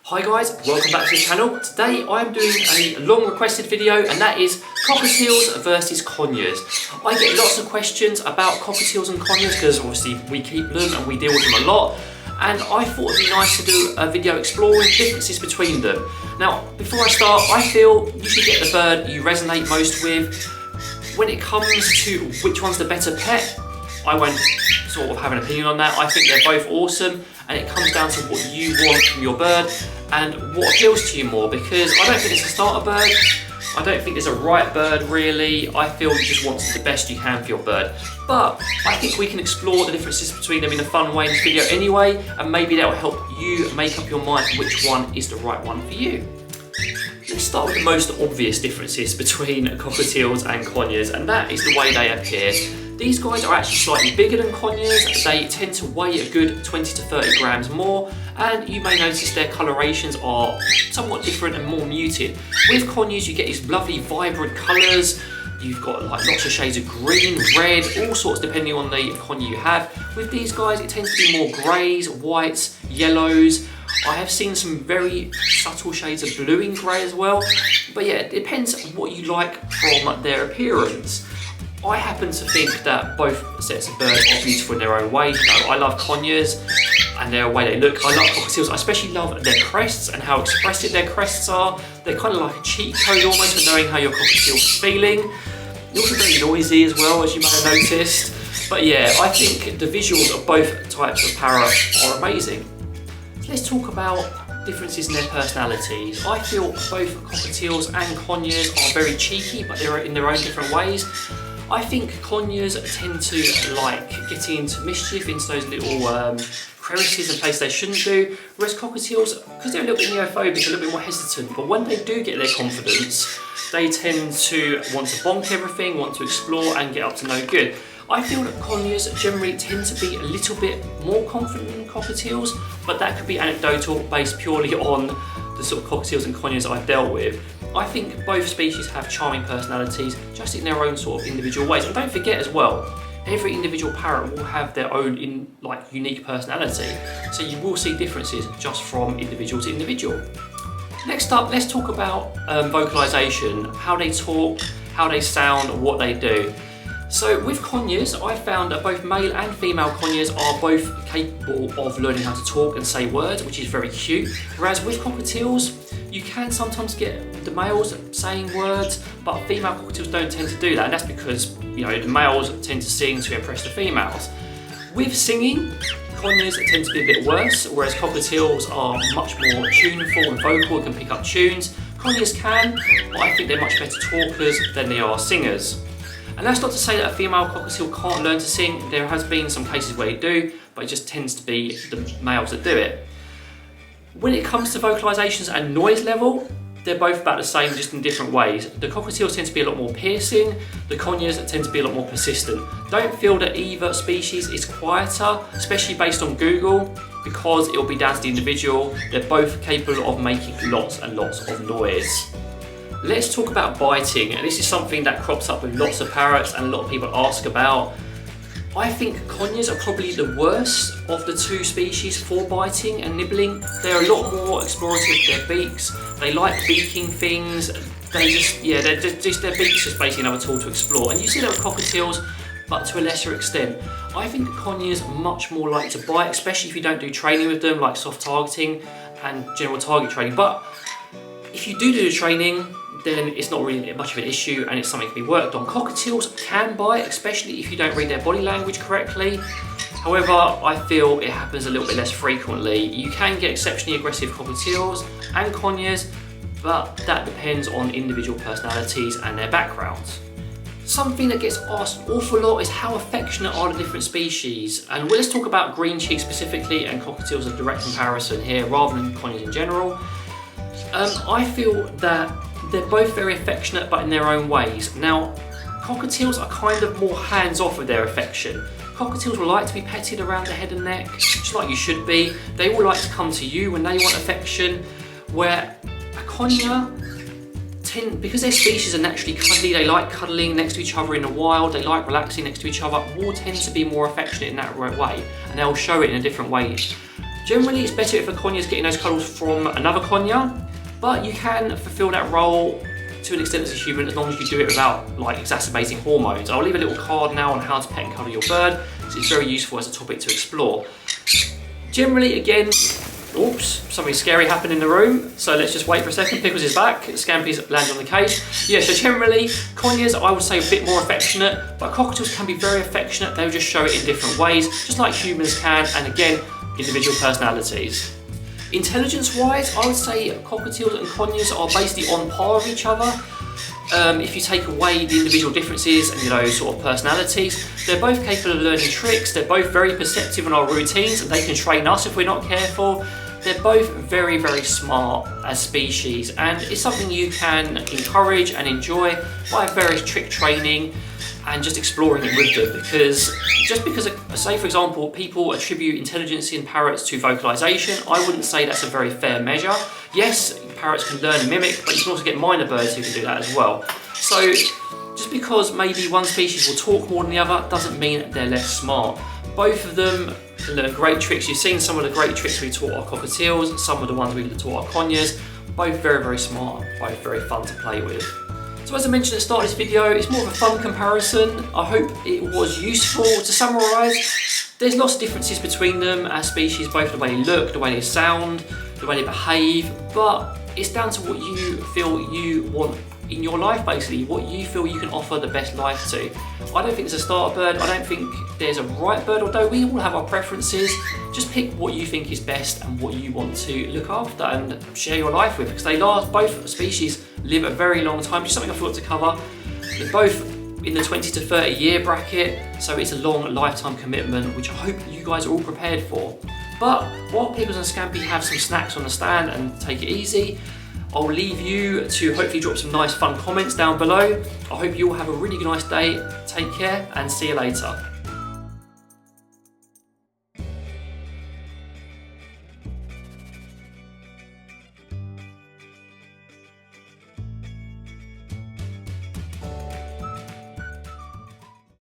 Hi guys, welcome back to the channel. Today I'm doing a long requested video, and that is cockatiels versus conures. I get lots of questions about cockatiels and conures because obviously we keep them and we deal with them a lot, and I thought it'd be nice to do a video exploring differences between them. Now before I start, I feel you should get the bird you resonate most with. When it comes to which one's the better pet, I won't sort of have an opinion on that. I think they're both awesome, and it comes down to what you want from your bird and what appeals to you more, because I don't think there's a starter bird. I don't think there's a right bird really. I feel you just want the best you can for your bird. But I think we can explore the differences between them in a fun way in this video anyway, and maybe that will help you make up your mind which one is the right one for you. Let's start with the most obvious differences between cockatiels and conures, and that is the way they appear. These guys are actually slightly bigger than conures. They tend to weigh a good 20 to 30 grams more, and you may notice their colorations are somewhat different and more muted. With conures you get these lovely vibrant colours. You've got like lots of shades of green, red, all sorts depending on the conure you have. With these guys it tends to be more greys, whites, yellows. I have seen some very subtle shades of blue in grey as well. But yeah, it depends on what you like from their appearance. I happen to think that both sets of birds are beautiful in their own way. You know, I love conures and their way they look. I love cockatiels. I especially love their crests and how expressive their crests are. They're kind of like a cheat code almost for knowing how your cockatiel's feeling. They're also very noisy as well, as you may have noticed. But yeah, I think the visuals of both types of parrot are amazing. So let's talk about differences in their personalities. I feel both cockatiels and conures are very cheeky, but they're in their own different ways. I think conures tend to like getting into mischief, into those little crevices and places they shouldn't do, whereas cockatiels, because they're a little bit neophobic, a little bit more hesitant, but when they do get their confidence, they tend to want to bonk everything, want to explore and get up to no good. I feel that conures generally tend to be a little bit more confident than cockatiels, but that could be anecdotal, based purely on the sort of cockatiels and conures I've dealt with. I think both species have charming personalities, just in their own sort of individual ways. And don't forget as well, every individual parrot will have their own unique personality, so you will see differences just from individual to individual. Next up, let's talk about vocalization, how they talk, how they sound, what they do. So with conures, I found that both male and female conures are both capable of learning how to talk and say words, which is very cute. Whereas with cockatiels, you can sometimes get the males saying words, but female cockatiels don't tend to do that, and that's because, you know, the males tend to sing to impress the females. With singing, conures tend to be a bit worse, whereas cockatiels are much more tuneful and vocal and can pick up tunes. Conures can, but I think they're much better talkers than they are singers. And that's not to say that a female cockatiel can't learn to sing. There has been some cases where they do, but it just tends to be the males that do it. When it comes to vocalizations and noise level, they're both about the same, just in different ways. The cockatiels tend to be a lot more piercing, the conures tend to be a lot more persistent. Don't feel that either species is quieter, especially based on Google, because it'll be down to the individual. They're both capable of making lots and lots of noise. Let's talk about biting, and this is something that crops up with lots of parrots and a lot of people ask about. I think conures are probably the worst of the two species for biting and nibbling. They're a lot more explorative with their beaks. They like beaking things. Their beaks just basically another tool to explore. And you see that with cockatiels, but to a lesser extent. I think conures are much more likely to bite, especially if you don't do training with them, like soft targeting and general target training. But if you do the training, then it's not really much of an issue and it's something that can be worked on. Cockatiels can bite, especially if you don't read their body language correctly. However, I feel it happens a little bit less frequently. You can get exceptionally aggressive cockatiels and conures, but that depends on individual personalities and their backgrounds. Something that gets asked an awful lot is how affectionate are the different species, and let's talk about green cheeks specifically and cockatiels as a direct comparison here rather than conures in general. I feel that they're both very affectionate, but in their own ways. Now, cockatiels are kind of more hands-off with their affection. Cockatiels will like to be petted around the head and neck, just like you should be. They will like to come to you when they want affection, where a conure, because their species are naturally cuddly, they like cuddling next to each other in the wild, they like relaxing next to each other, will tend to be more affectionate in that way, and they'll show it in a different way. Generally, it's better if a conure is getting those cuddles from another conure, but you can fulfill that role to an extent as a human as long as you do it without like exacerbating hormones. I'll leave a little card now on how to pet and cuddle your bird, so it's very useful as a topic to explore. Generally, again, oops, something scary happened in the room, so let's just wait for a second. Pickles is back, Scampy's landed on the cage. Yeah, so generally, conures I would say a bit more affectionate, but cockatiels can be very affectionate. They'll just show it in different ways, just like humans can, and again, individual personalities. Intelligence-wise, I would say cockatiels and conures are basically on par with each other. If you take away the individual differences and sort of personalities, they're both capable of learning tricks. They're both very perceptive in our routines, and they can train us if we're not careful. They're both very, very smart as species, and it's something you can encourage and enjoy by various trick training and just exploring it with them. Because just because, say for example, people attribute intelligence in parrots to vocalization, I wouldn't say that's a very fair measure. Yes, parrots can learn and mimic, but you can also get minor birds who can do that as well. So just because maybe one species will talk more than the other doesn't mean they're less smart. Both of them can learn great tricks. You've seen some of the great tricks we taught our cockatiels, some of the ones we taught our conures. Both very, very smart, both very fun to play with. So as I mentioned at the start of this video, it's more of a fun comparison. I hope it was useful. To summarise, there's lots of differences between them as species, both the way they look, the way they sound, the way they behave, but it's down to what you feel you want in your life, basically, what you feel you can offer the best life to. I don't think there's a starter bird, I don't think there's a right bird, although we all have our preferences. Just pick what you think is best and what you want to look after and share your life with, because they last, both species live a very long time. Just something I forgot to cover. They're both in the 20 to 30 year bracket, so it's a long lifetime commitment, which I hope you guys are all prepared for. But while Pickles and Scampy have some snacks on the stand and take it easy, I'll leave you to hopefully drop some nice fun comments down below. I hope you all have a really nice day. Take care and see you later.